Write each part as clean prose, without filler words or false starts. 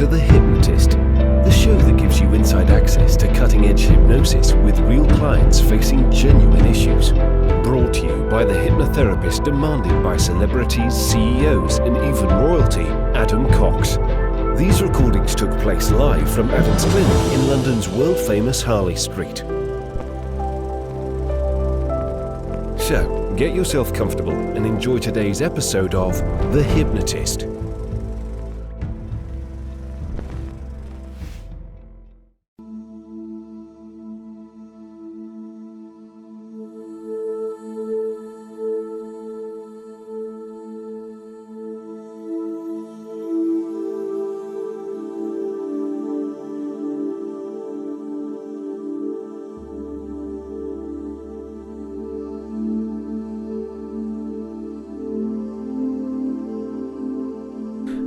to The Hypnotist, the show that gives you inside access to cutting-edge hypnosis with real clients facing genuine issues. Brought to you by the hypnotherapist demanded by celebrities, CEOs, and even royalty, Adam Cox. These recordings took place live from Adam's clinic in London's world-famous Harley Street. So, get yourself comfortable and enjoy today's episode of The Hypnotist.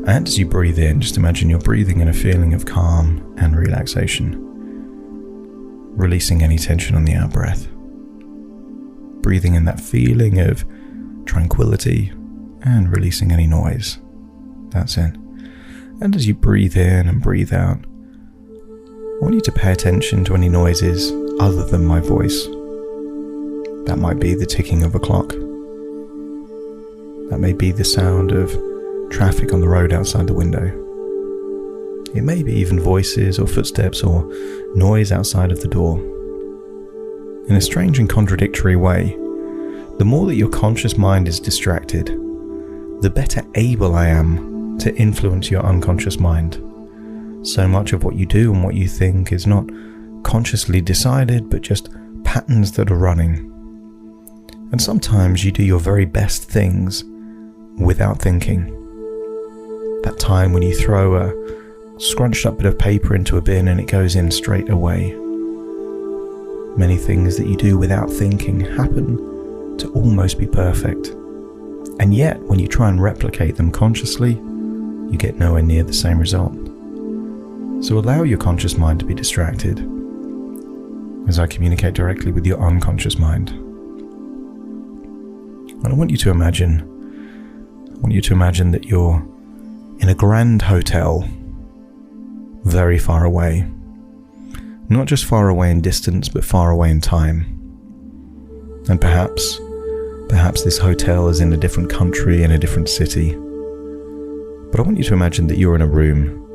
And as you breathe in, just imagine you're breathing in a feeling of calm and relaxation, releasing any tension on the out breath. Breathing in that feeling of tranquility and releasing any noise. That's it. And as you breathe in and breathe out, I want you to pay attention to any noises other than my voice. That might be the ticking of a clock. That may be the sound of traffic on the road outside the window. It may be even voices or footsteps or noise outside of the door. In a strange and contradictory way, the more that your conscious mind is distracted, the better able I am to influence your unconscious mind. So much of what you do and what you think is not consciously decided, but just patterns that are running. And sometimes you do your very best things without thinking. That time when you throw a scrunched up bit of paper into a bin and it goes in straight away. Many things that you do without thinking happen to almost be perfect. And yet, when you try and replicate them consciously, you get nowhere near the same result. So allow your conscious mind to be distracted as I communicate directly with your unconscious mind. And I want you to imagine that you're in a grand hotel, very far away. Not just far away in distance, but far away in time. And perhaps this hotel is in a different country, in a different city. But I want you to imagine that you're in a room,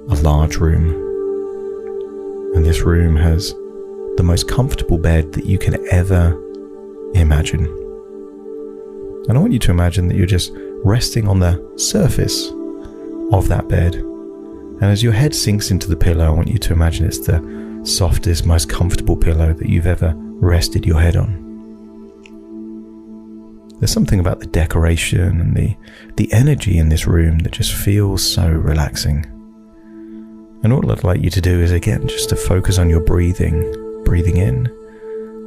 a large room. And this room has the most comfortable bed that you can ever imagine. And I want you to imagine that you're just resting on the surface of that bed, and as your head sinks into the pillow, I want you to imagine it's the softest, most comfortable pillow that you've ever rested your head on. There's something about the decoration and the energy in this room that just feels so relaxing. And all I'd like you to do is, again, just to focus on your breathing in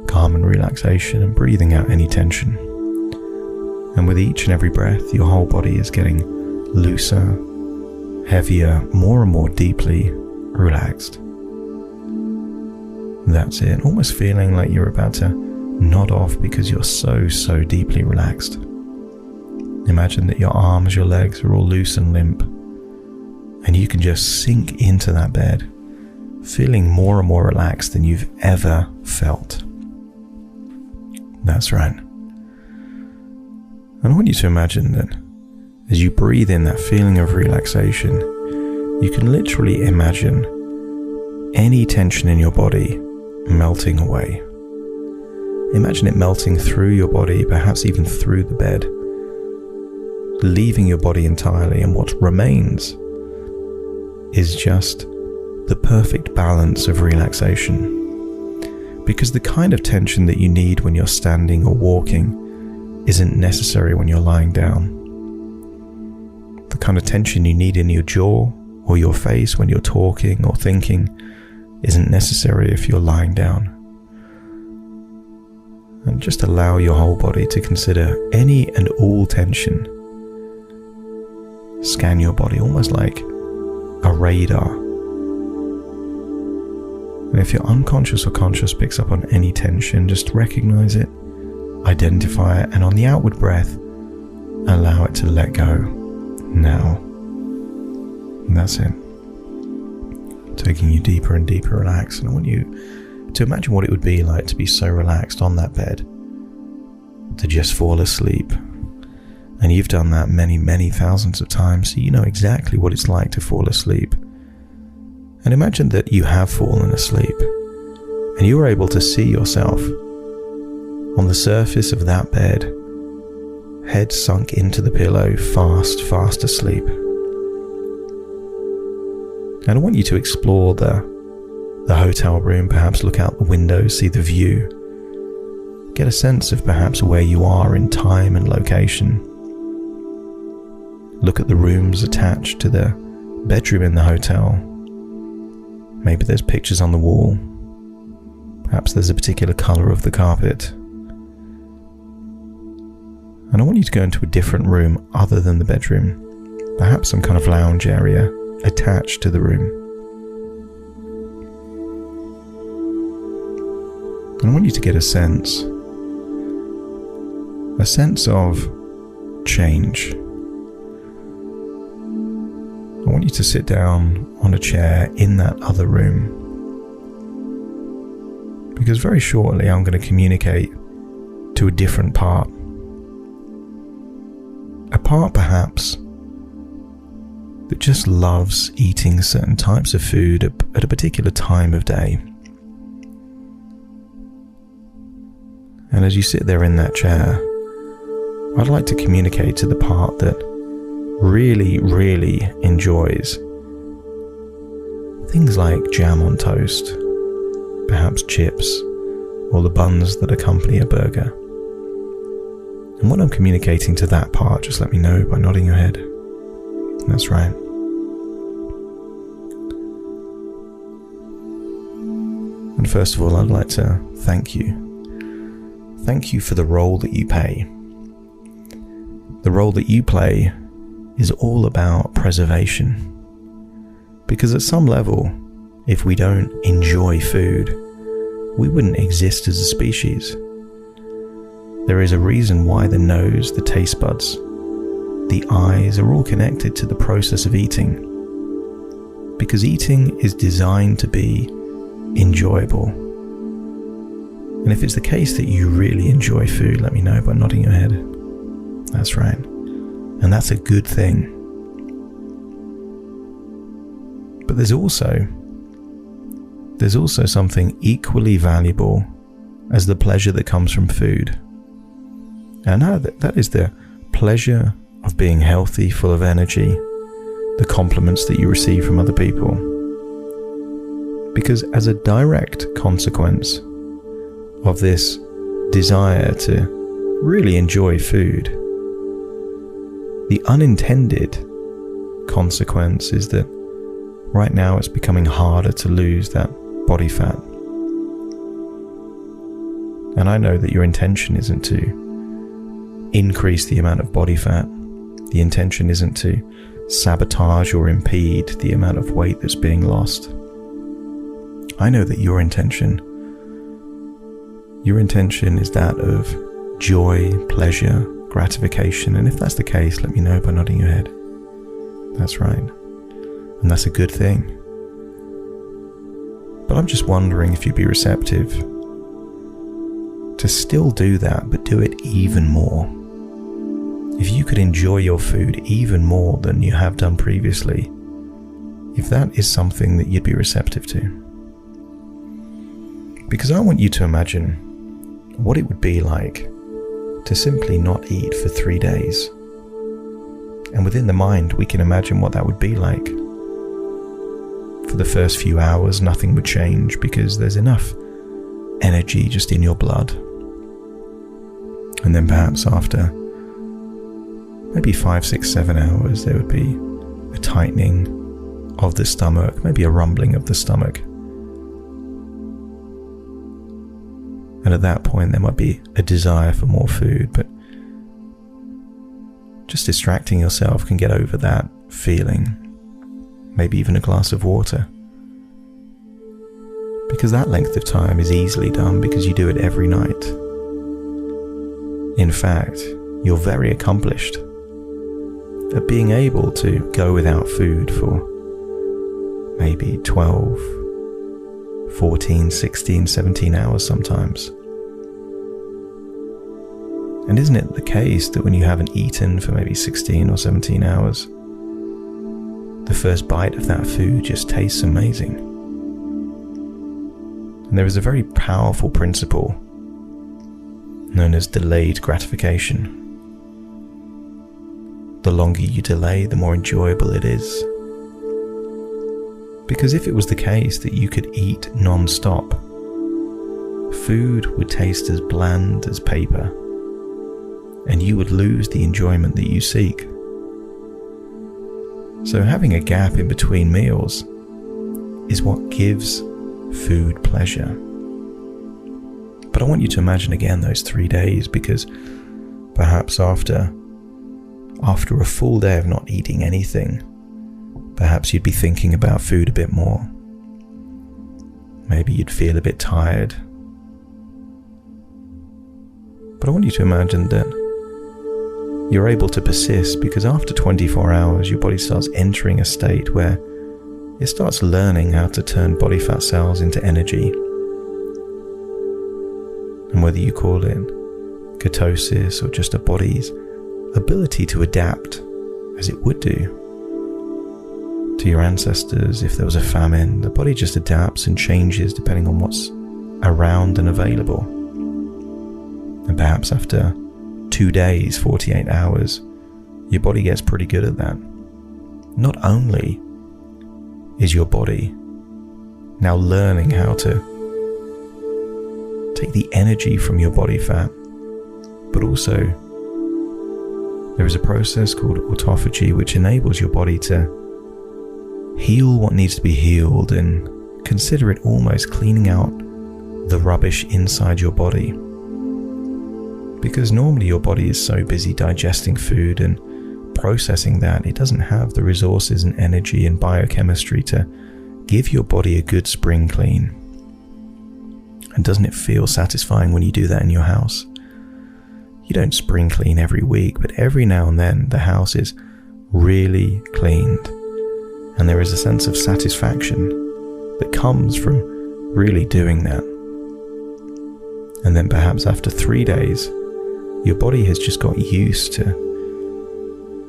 calm and relaxation, and breathing out any tension. And with each and every breath, your whole body is getting looser, heavier, more and more deeply relaxed. That's it, almost feeling like you're about to nod off because you're so deeply relaxed. Imagine that your arms, your legs are all loose and limp, and you can just sink into that bed, feeling more and more relaxed than you've ever felt. That's right. And I want you to imagine that as you breathe in that feeling of relaxation, you can literally imagine any tension in your body melting away. Imagine it melting through your body, perhaps even through the bed, leaving your body entirely, and what remains is just the perfect balance of relaxation. Because the kind of tension that you need when you're standing or walking isn't necessary when you're lying down. The kind of tension you need in your jaw or your face when you're talking or thinking isn't necessary if you're lying down. And just allow your whole body to consider any and all tension. Scan your body almost like a radar. And if your unconscious or conscious picks up on any tension, just recognize it, identify it, and on the outward breath, allow it to let go now. And that's it. taking you deeper and deeper relaxed. And I want you to imagine what it would be like to be so relaxed on that bed, to just fall asleep. And you've done that many, many thousands of times, so you know exactly what it's like to fall asleep. And imagine that you have fallen asleep, and you are able to see yourself on the surface of that bed, head sunk into the pillow, fast asleep. And I want you to explore the hotel room, perhaps look out the window, see the view, get a sense of perhaps where you are in time and location. Look at the rooms attached to the bedroom in the hotel. Maybe there's pictures on the wall. Perhaps there's a particular color of the carpet. And I want you to go into a different room other than the bedroom, perhaps some kind of lounge area attached to the room. And I want you to get a sense of change. I want you to sit down on a chair in that other room, because very shortly I'm going to communicate to a different part. A part perhaps that just loves eating certain types of food at a particular time of day. And as you sit there in that chair, I'd like to communicate to the part that really, really enjoys things like jam on toast, perhaps chips, or the buns that accompany a burger. And what I'm communicating to that part, just let me know by nodding your head. That's right. And first of all, I'd like to thank you. Thank you for the role that you play. The role that you play is all about preservation. Because at some level, if we don't enjoy food, we wouldn't exist as a species. There is a reason why the nose, the taste buds, the eyes are all connected to the process of eating. Because eating is designed to be enjoyable. And if it's the case that you really enjoy food, let me know by nodding your head. That's right. And that's a good thing. But there's also something equally valuable as the pleasure that comes from food. And that is the pleasure of being healthy, full of energy, the compliments that you receive from other people. Because as a direct consequence of this desire to really enjoy food, the unintended consequence is that right now it's becoming harder to lose that body fat. And I know that your intention isn't to increase the amount of body fat. The intention isn't to sabotage or impede the amount of weight that's being lost. I know that your intention is that of joy, pleasure, gratification. And if that's the case, let me know by nodding your head. That's right. And that's a good thing. But I'm just wondering if you'd be receptive to still do that, but do it even more. If you could enjoy your food even more than you have done previously, if that is something that you'd be receptive to. Because I want you to imagine what it would be like to simply not eat for 3 days. And within the mind, we can imagine what that would be like. For the first few hours, nothing would change because there's enough energy just in your blood. And then perhaps after maybe 5, 6, 7 hours, there would be a tightening of the stomach, maybe a rumbling of the stomach. And at that point, there might be a desire for more food, but just distracting yourself can get over that feeling. Maybe even a glass of water. Because that length of time is easily done because you do it every night. In fact, you're very accomplished at being able to go without food for maybe 12, 14, 16, 17 hours sometimes. And isn't it the case that when you haven't eaten for maybe 16 or 17 hours, the first bite of that food just tastes amazing? And there is a very powerful principle known as delayed gratification. The longer you delay, the more enjoyable it is. Because if it was the case that you could eat non-stop, food would taste as bland as paper, and you would lose the enjoyment that you seek. So having a gap in between meals is what gives food pleasure. But I want you to imagine again those 3 days, because perhaps after a full day of not eating anything, perhaps you'd be thinking about food a bit more. Maybe you'd feel a bit tired. But I want you to imagine that you're able to persist, because after 24 hours, your body starts entering a state where it starts learning how to turn body fat cells into energy. And whether you call it ketosis or just a body's ability to adapt as it would do to your ancestors, if there was a famine, the body just adapts and changes depending on what's around and available. And perhaps after 2 days, 48 hours, your body gets pretty good at that. Not only is your body now learning how to take the energy from your body fat, but also there is a process called autophagy which enables your body to heal what needs to be healed and consider it almost cleaning out the rubbish inside your body. Because normally your body is so busy digesting food and processing that it doesn't have the resources and energy and biochemistry to give your body a good spring clean. And doesn't it feel satisfying when you do that in your house? You don't spring clean every week, but every now and then the house is really cleaned. And there is a sense of satisfaction that comes from really doing that. And then perhaps after 3 days, your body has just got used to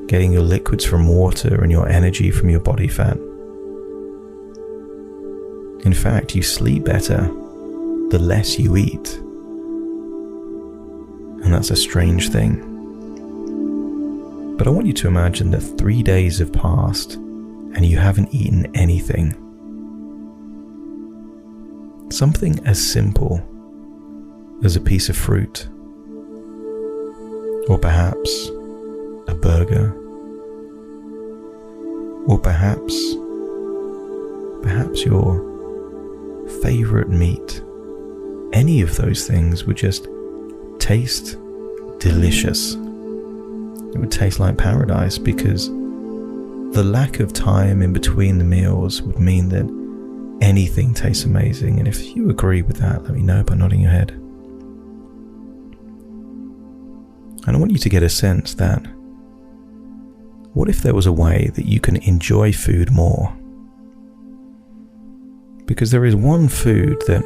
getting your liquids from water and your energy from your body fat. In fact, you sleep better the less you eat. And that's a strange thing. But I want you to imagine that 3 days have passed and you haven't eaten anything. Something as simple as a piece of fruit, or perhaps a burger, or perhaps your favorite meat. Any of those things would just taste delicious. It would taste like paradise, because the lack of time in between the meals would mean that anything tastes amazing. And if you agree with that, let me know by nodding your head. And I want you to get a sense that, what if there was a way that you can enjoy food more? Because there is one food that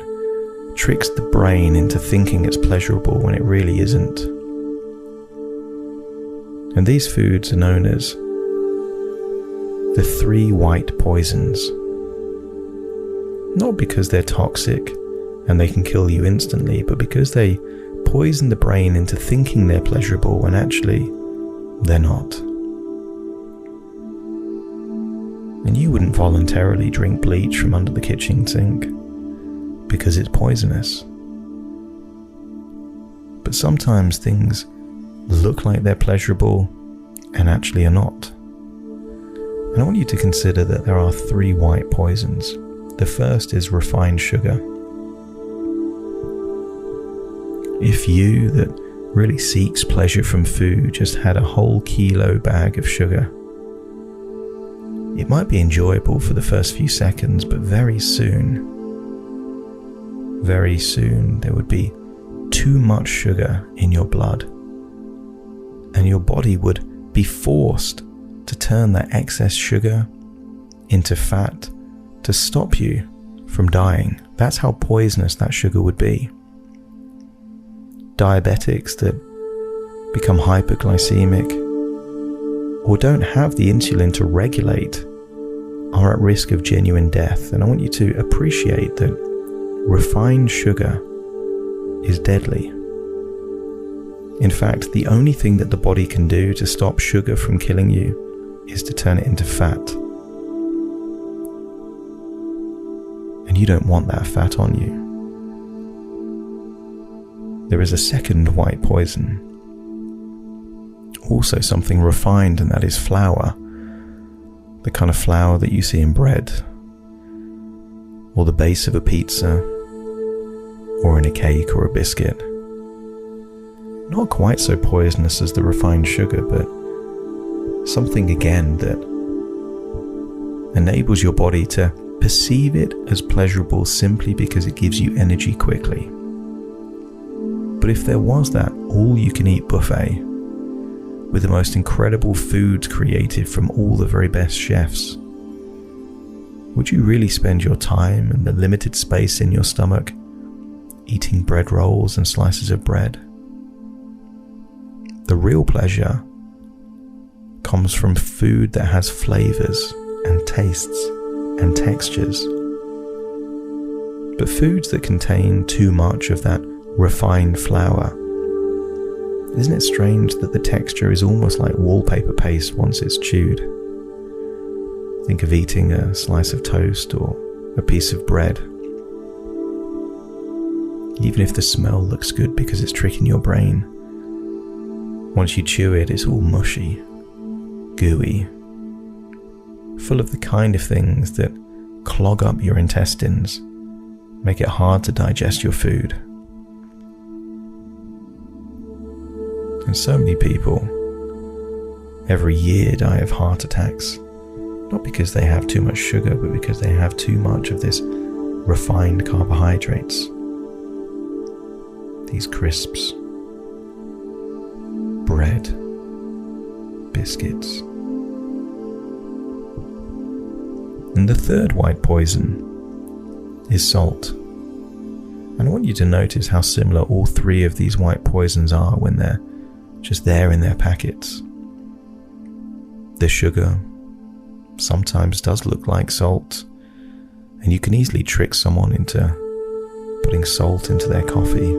tricks the brain into thinking it's pleasurable when it really isn't. And these foods are known as the 3 white poisons. Not because they're toxic and they can kill you instantly, but because they poison the brain into thinking they're pleasurable when actually they're not. And you wouldn't voluntarily drink bleach from under the kitchen sink because it's poisonous. But sometimes things look like they're pleasurable and actually are not. And I want you to consider that there are 3 white poisons. The first is refined sugar. If you that really seeks pleasure from food just had a whole kilo bag of sugar, it might be enjoyable for the first few seconds, but very soon there would be too much sugar in your blood, and your body would be forced to turn that excess sugar into fat to stop you from dying. That's how poisonous that sugar would be. Diabetics that become hyperglycemic or don't have the insulin to regulate are at risk of genuine death. And I want you to appreciate that refined sugar is deadly. In fact, the only thing that the body can do to stop sugar from killing you is to turn it into fat. And you don't want that fat on you. There is a second white poison, also something refined, and that is flour. The kind of flour that you see in bread, or the base of a pizza, or in a cake or a biscuit. Not quite so poisonous as the refined sugar, but something again that enables your body to perceive it as pleasurable simply because it gives you energy quickly. But if there was that all-you-can-eat buffet with the most incredible foods created from all the very best chefs, would you really spend your time and the limited space in your stomach eating bread rolls and slices of bread? The real pleasure comes from food that has flavors and tastes and textures. But foods that contain too much of that refined flour, isn't it strange that the texture is almost like wallpaper paste once it's chewed? Think of eating a slice of toast or a piece of bread. Even if the smell looks good because it's tricking your brain, once you chew it, it's all mushy, gooey, full of the kind of things that clog up your intestines, make it hard to digest your food. And so many people every year die of heart attacks, not because they have too much sugar, but because they have too much of this refined carbohydrates. These crisps, bread, biscuits. And the third white poison is salt. And I want you to notice how similar all three of these white poisons are when they're just there in their packets. The sugar sometimes does look like salt, and you can easily trick someone into putting salt into their coffee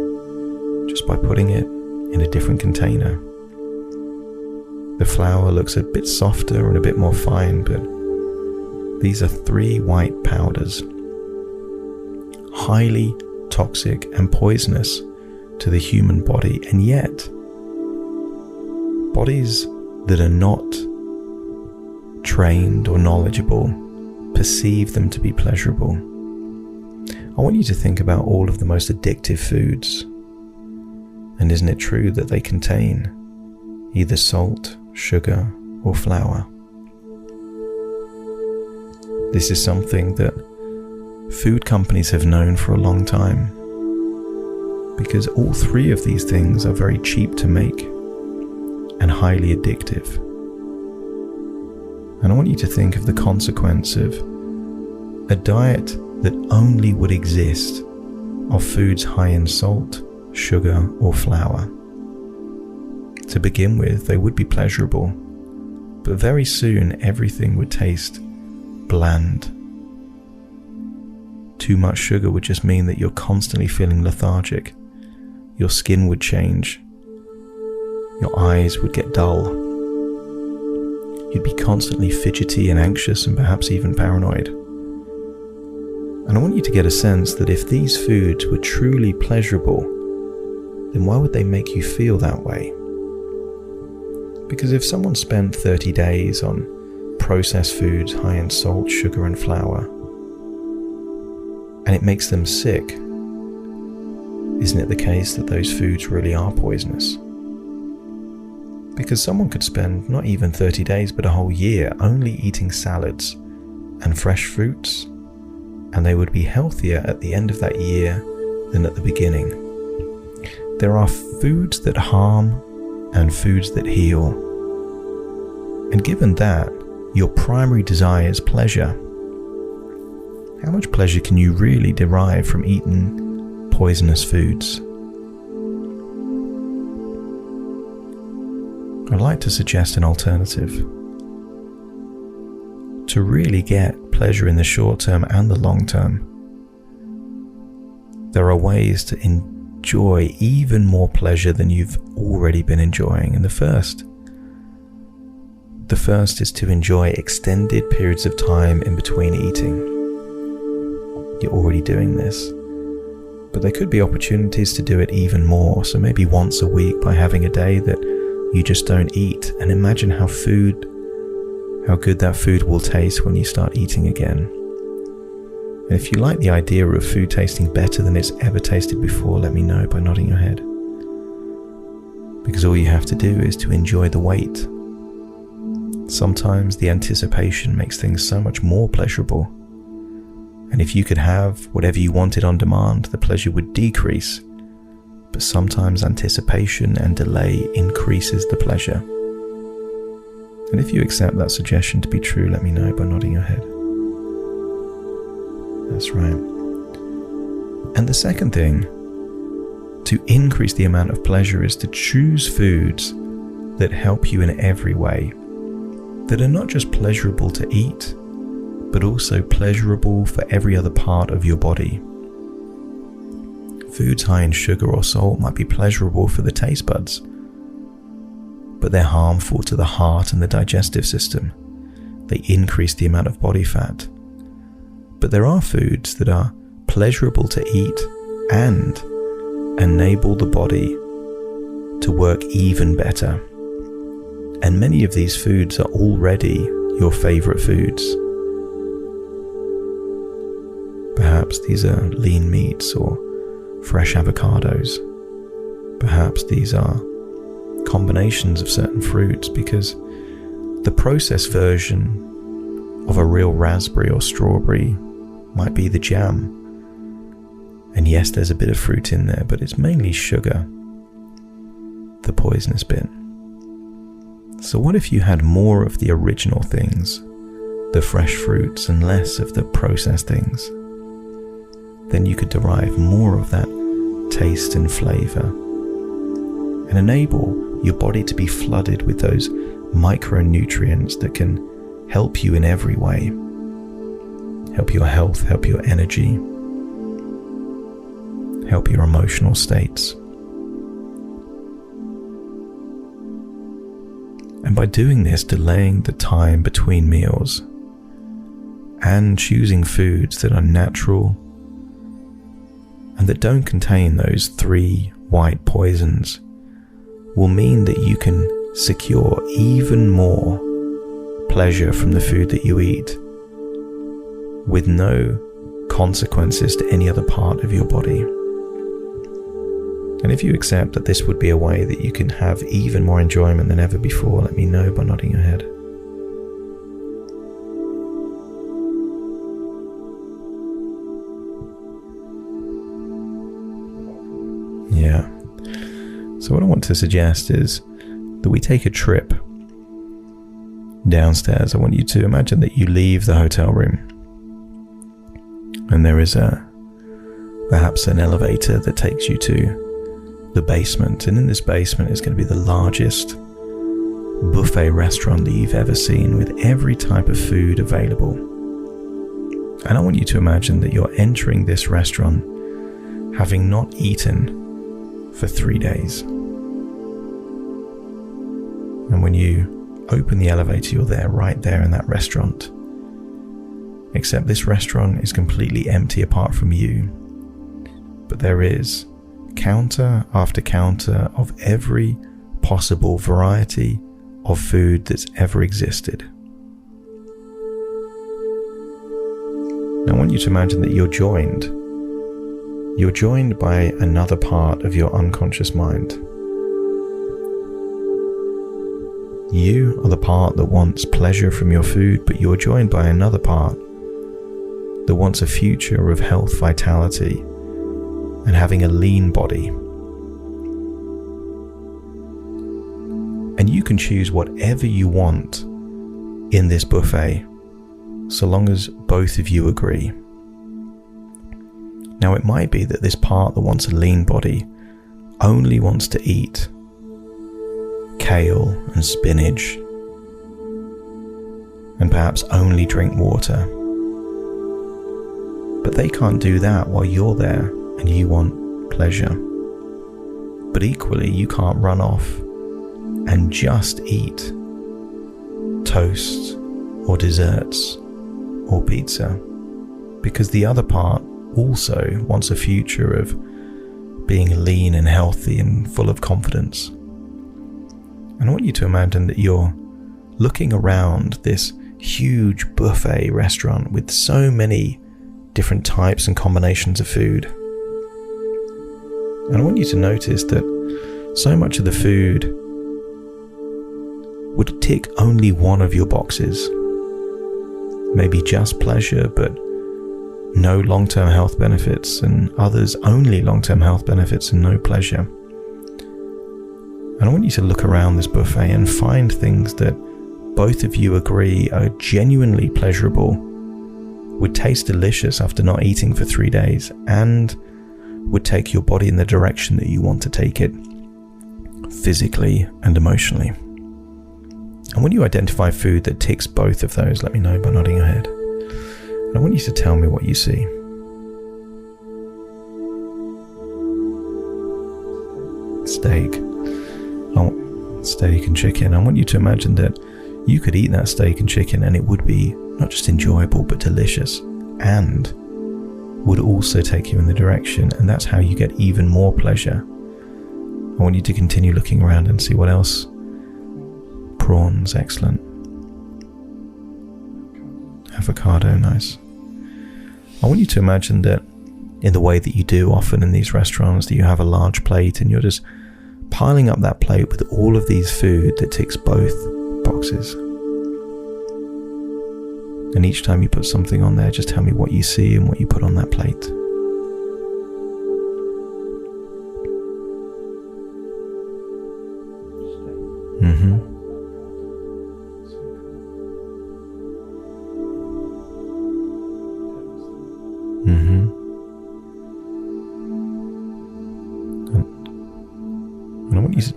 just by putting it in a different container. The flour looks a bit softer and a bit more fine, but these are three white powders, highly toxic and poisonous to the human body, and yet bodies that are not trained or knowledgeable perceive them to be pleasurable. I want you to think about all of the most addictive foods, and isn't it true that they contain either salt, sugar, or flour? This is something that food companies have known for a long time, because all three of these things are very cheap to make and highly addictive. And I want you to think of the consequence of a diet that only would exist of foods high in salt, sugar, or flour. To begin with, they would be pleasurable, but very soon everything would taste bland. Too much sugar would just mean that you're constantly feeling lethargic. Your skin would change. Your eyes would get dull. You'd be constantly fidgety and anxious and perhaps even paranoid. And I want you to get a sense that if these foods were truly pleasurable, then why would they make you feel that way? Because if someone spent 30 days on processed foods high in salt, sugar, and flour, and it makes them sick, isn't it the case that those foods really are poisonous? Because someone could spend not even 30 days but a whole year only eating salads and fresh fruits, and they would be healthier at the end of that year than at the beginning. There are foods that harm and foods that heal. And given that your primary desire is pleasure, How much pleasure can you really derive from eating poisonous foods? I'd like to suggest an alternative. To really get pleasure in the short term and the long term, there are ways to enjoy even more pleasure than you've already been enjoying. And the first is to enjoy extended periods of time in between eating. You're already doing this, but there could be opportunities to do it even more. So maybe once a week by having a day that you just don't eat, and imagine how good that food will taste when you start eating again. And if you like the idea of food tasting better than it's ever tasted before, let me know by nodding your head. Because all you have to do is to enjoy the wait. Sometimes the anticipation makes things so much more pleasurable. And if you could have whatever you wanted on demand, the pleasure would decrease. But sometimes anticipation and delay increases the pleasure. And if you accept that suggestion to be true, let me know by nodding your head. That's right. And the second thing to increase the amount of pleasure is to choose foods that help you in every way, that are not just pleasurable to eat, but also pleasurable for every other part of your body. Foods high in sugar or salt might be pleasurable for the taste buds, but they're harmful to the heart and the digestive system. They increase the amount of body fat. But there are foods that are pleasurable to eat and enable the body to work even better. And many of these foods are already your favorite foods. Perhaps these are lean meats or fresh avocados. Perhaps these are combinations of certain fruits, because the processed version of a real raspberry or strawberry might be the jam. And yes, there's a bit of fruit in there, but it's mainly sugar, the poisonous bit. So what if you had more of the original things, the fresh fruits, and less of the processed things? Then you could derive more of that taste and flavor and enable your body to be flooded with those micronutrients that can help you in every way. Help your health, help your energy, help your emotional states. And by doing this, delaying the time between meals and choosing foods that are natural and that don't contain those 3 white poisons will mean that you can secure even more pleasure from the food that you eat with no consequences to any other part of your body. And if you accept that this would be a way that you can have even more enjoyment than ever before, let me know by nodding your head. Yeah. So what I want to suggest is that we take a trip downstairs. I want you to imagine that you leave the hotel room and there is perhaps an elevator that takes you to the basement, and in this basement is going to be the largest buffet restaurant that you've ever seen, with every type of food available. And I want you to imagine that you're entering this restaurant having not eaten for 3 days. And when you open the elevator, you're there, right there in that restaurant. Except this restaurant is completely empty apart from you. But there is counter after counter of every possible variety of food that's ever existed. Now I want you to imagine that you're joined. You're joined by another part of your unconscious mind. You are the part that wants pleasure from your food, but you're joined by another part that wants a future of health, vitality, and having a lean body. And you can choose whatever you want in this buffet, so long as both of you agree. Now, it might be that this part that wants a lean body only wants to eat kale and spinach, and perhaps only drink water. But they can't do that while you're there and you want pleasure. But equally, you can't run off and just eat toast or desserts or pizza, because the other part also wants a future of being lean and healthy and full of confidence. And I want you to imagine that you're looking around this huge buffet restaurant with so many different types and combinations of food. And I want you to notice that so much of the food would tick only one of your boxes. Maybe just pleasure, but no long-term health benefits, and others only long-term health benefits and no pleasure. And I want you to look around this buffet and find things that both of you agree are genuinely pleasurable, would taste delicious after not eating for 3 days, and would take your body in the direction that you want to take it, physically and emotionally. And when you identify food that ticks both of those, let me know by nodding your head. And I want you to tell me what you see. Steak. Oh, steak and chicken. I want you to imagine that you could eat that steak and chicken and it would be not just enjoyable but delicious, and would also take you in the direction, and that's how you get even more pleasure. I want you to continue looking around and see what else. Prawns, excellent. Avocado, nice. I want you to imagine that in the way that you do often in these restaurants, that you have a large plate and you're just piling up that plate with all of these food that ticks both boxes. And each time you put something on there, just tell me what you see and what you put on that plate. Mm-hmm. Mm-hmm. And I want you to,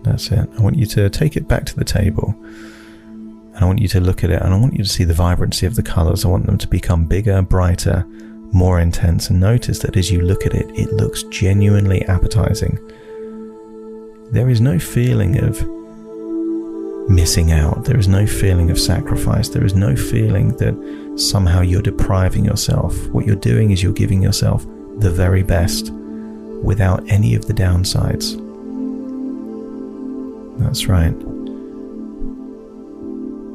that's it. I want you to take it back to the table. And I want you to look at it, and I want you to see the vibrancy of the colors. I want them to become bigger, brighter, more intense. And notice that as you look at it, it looks genuinely appetizing. There is no feeling of missing out. There is no feeling of sacrifice. There is no feeling that somehow you're depriving yourself. What you're doing is you're giving yourself the very best without any of the downsides. That's right.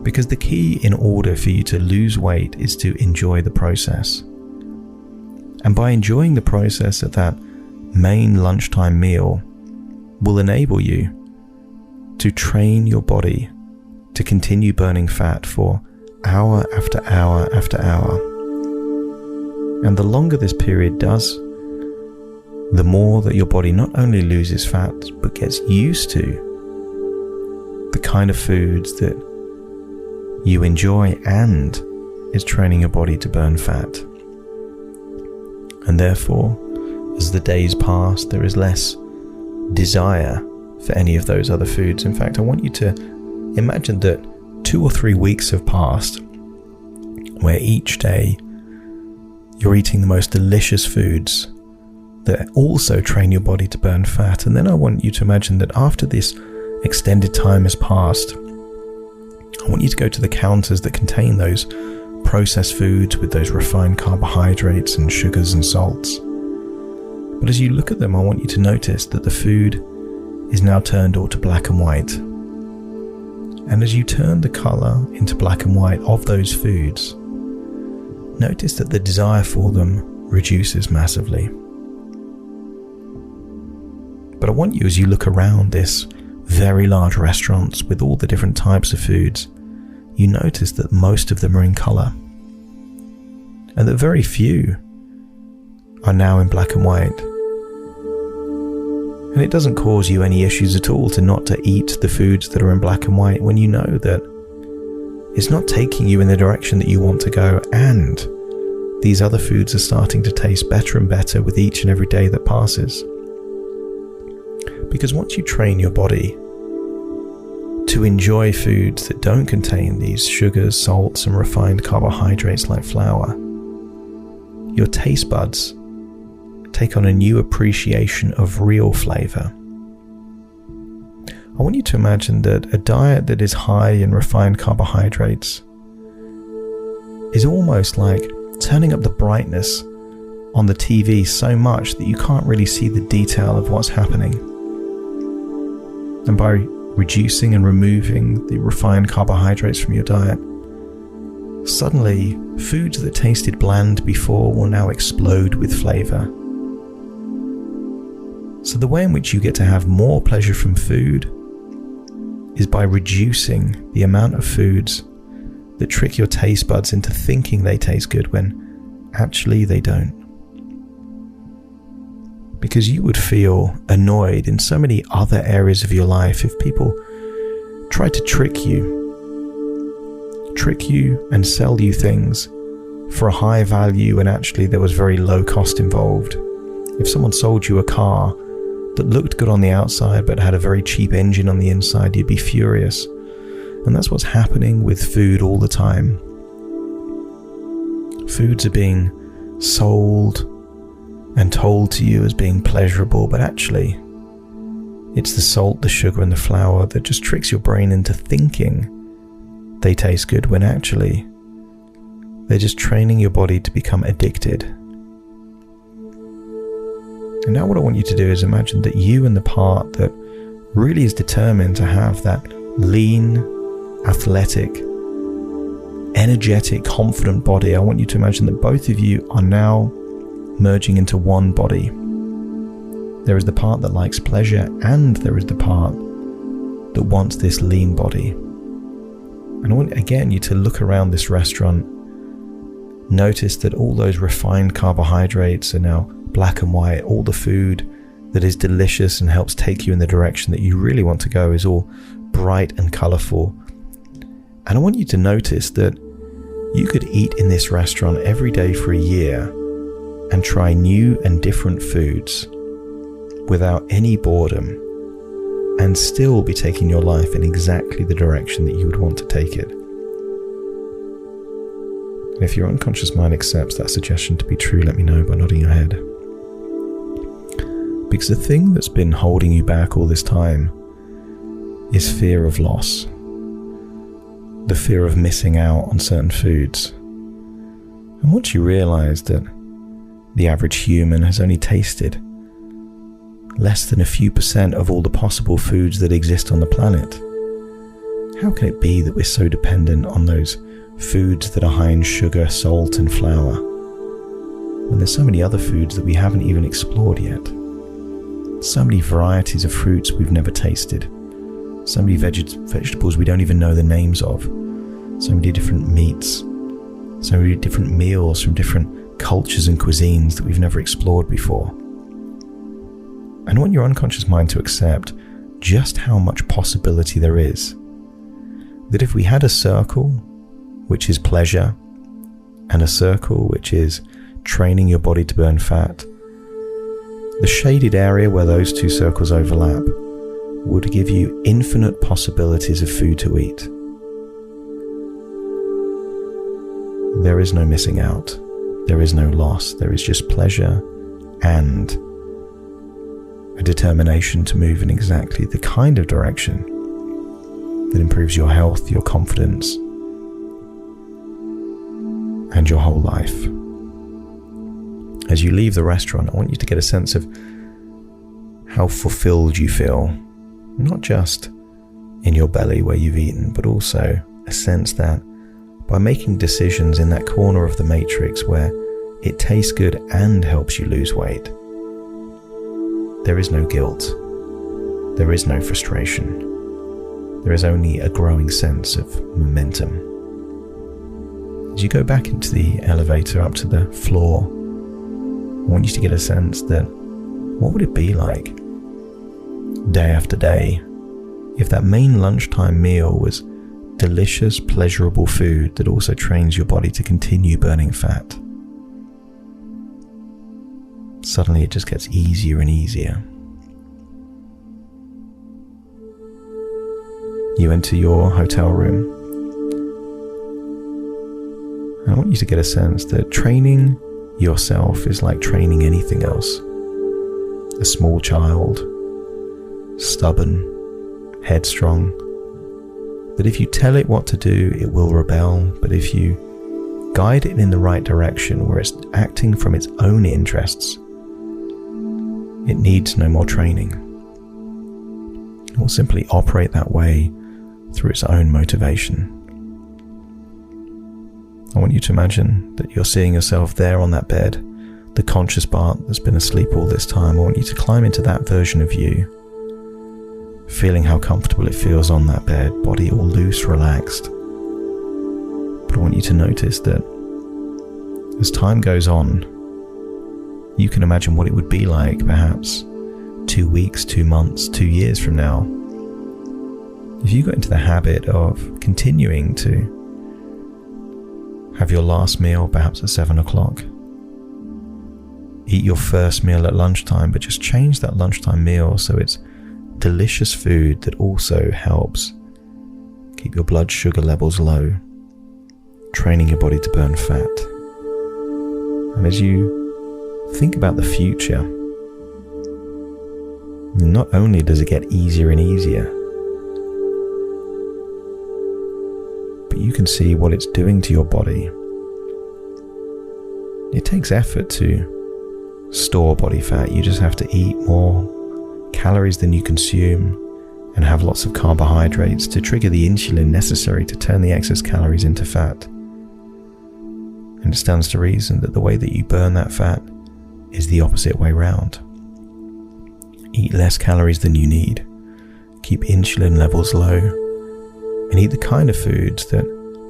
Because the key in order for you to lose weight is to enjoy the process. And by enjoying the process of that main lunchtime meal will enable you to train your body to continue burning fat for hour after hour after hour. And the longer this period does, the more that your body not only loses fat, but gets used to the kind of foods that you enjoy and is training your body to burn fat. And therefore, as the days pass, there is less desire for any of those other foods. In fact, I want you to imagine that 2 or 3 weeks have passed where each day you're eating the most delicious foods that also train your body to burn fat. And then I want you to imagine that after this extended time has passed, I want you to go to the counters that contain those processed foods with those refined carbohydrates and sugars and salts. But as you look at them, I want you to notice that the food is now turned all to black and white. And as you turn the color into black and white of those foods, notice that the desire for them reduces massively. But I want you, as you look around this very large restaurants with all the different types of foods, you notice that most of them are in color, and that very few are now in black and white. And it doesn't cause you any issues at all to not to eat the foods that are in black and white when you know that it's not taking you in the direction that you want to go, and these other foods are starting to taste better and better with each and every day that passes. Because once you train your body to enjoy foods that don't contain these sugars, salts, and refined carbohydrates like flour, your taste buds take on a new appreciation of real flavor. I want you to imagine that a diet that is high in refined carbohydrates is almost like turning up the brightness on the TV so much that you can't really see the detail of what's happening. And by reducing and removing the refined carbohydrates from your diet, suddenly foods that tasted bland before will now explode with flavor. So the way in which you get to have more pleasure from food is by reducing the amount of foods that trick your taste buds into thinking they taste good when actually they don't. Because you would feel annoyed in so many other areas of your life if people tried to trick you and sell you things for a high value when actually there was very low cost involved. If someone sold you a car that looked good on the outside but had a very cheap engine on the inside, you'd be furious. And that's what's happening with food all the time. Foods are being sold and told to you as being pleasurable, but actually it's the salt, the sugar, and the flour that just tricks your brain into thinking they taste good when actually they're just training your body to become addicted. And now what I want you to do is imagine that you and the part that really is determined to have that lean, athletic, energetic, confident body, I want you to imagine that both of you are now merging into one body. There is the part that likes pleasure, and there is the part that wants this lean body. And I want, again, you to look around this restaurant. Notice that all those refined carbohydrates are now black and white. All the food that is delicious and helps take you in the direction that you really want to go is all bright and colorful. And I want you to notice that you could eat in this restaurant every day for a year and try new and different foods without any boredom and still be taking your life in exactly the direction that you would want to take it. And if your unconscious mind accepts that suggestion to be true, let me know by nodding your head. Because the thing that's been holding you back all this time is fear of loss. The fear of missing out on certain foods. And once you realize that the average human has only tasted less than a few % of all the possible foods that exist on the planet, how can it be that we're so dependent on those foods that are high in sugar, salt, and flour, when there's so many other foods that we haven't even explored yet? So many varieties of fruits we've never tasted. So many vegetables we don't even know the names of. So many different meats. So many different meals from different cultures and cuisines that we've never explored before. And I want your unconscious mind to accept just how much possibility there is. That if we had a circle, which is pleasure, and a circle which is training your body to burn fat, the shaded area where those two circles overlap would give you infinite possibilities of food to eat. There is no missing out. There is no loss. There is just pleasure and a determination to move in exactly the kind of direction that improves your health, your confidence, and your whole life. As you leave the restaurant, I want you to get a sense of how fulfilled you feel, not just in your belly where you've eaten, but also a sense that by making decisions in that corner of the matrix where it tastes good and helps you lose weight, there is no guilt, there is no frustration, there is only a growing sense of momentum. As you go back into the elevator up to the floor, I want you to get a sense that what would it be like day after day if that main lunchtime meal was delicious, pleasurable food that also trains your body to continue burning fat? Suddenly it just gets easier and easier. You enter your hotel room. I want you to get a sense that training yourself is like training anything else. A small child, stubborn, headstrong. But if you tell it what to do, it will rebel. But if you guide it in the right direction, where it's acting from its own interests, it needs no more training. It will simply operate that way through its own motivation. I want you to imagine that you're seeing yourself there on that bed, the conscious part that's been asleep all this time. I want you to climb into that version of you, feeling how comfortable it feels on that bed, body all loose, relaxed. But I want you to notice that as time goes on, you can imagine what it would be like perhaps 2 weeks, 2 months, 2 years from now, if you got into the habit of continuing to have your last meal perhaps at 7 o'clock, eat your first meal at lunchtime, but just change that lunchtime meal so it's delicious food that also helps keep your blood sugar levels low, training your body to burn fat. And as you think about the future, not only does it get easier and easier, but you can see what it's doing to your body. It takes effort to store body fat. You just have to eat more calories than you consume and have lots of carbohydrates to trigger the insulin necessary to turn the excess calories into fat. And it stands to reason that the way that you burn that fat is the opposite way round. Eat less calories than you need, keep insulin levels low, and eat the kind of foods that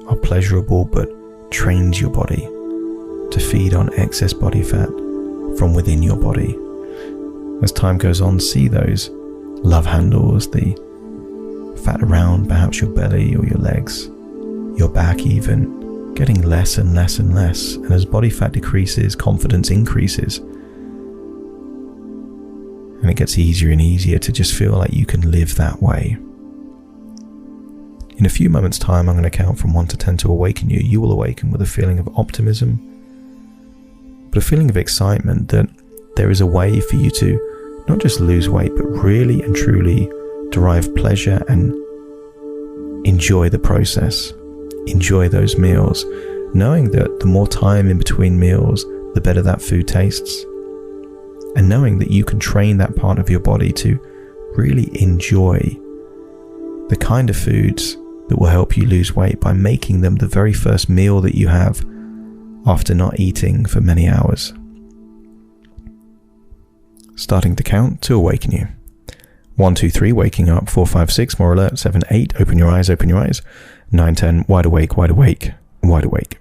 are pleasurable but trains your body to feed on excess body fat from within your body. As time goes on, see those love handles, the fat around perhaps your belly or your legs, your back even, getting less and less and less. And as body fat decreases, confidence increases. And it gets easier and easier to just feel like you can live that way. In a few moments' time, I'm going to count from 1 to 10 to awaken you. You will awaken with a feeling of optimism, but a feeling of excitement that there is a way for you to not just lose weight, but really and truly derive pleasure and enjoy the process, enjoy those meals, knowing that the more time in between meals, the better that food tastes, and knowing that you can train that part of your body to really enjoy the kind of foods that will help you lose weight by making them the very first meal that you have after not eating for many hours. Starting to count to awaken you. 1, 2, 3, waking up. 4, 5, 6, more alert. 7, 8, open your eyes, open your eyes. 9, 10, wide awake, wide awake, wide awake.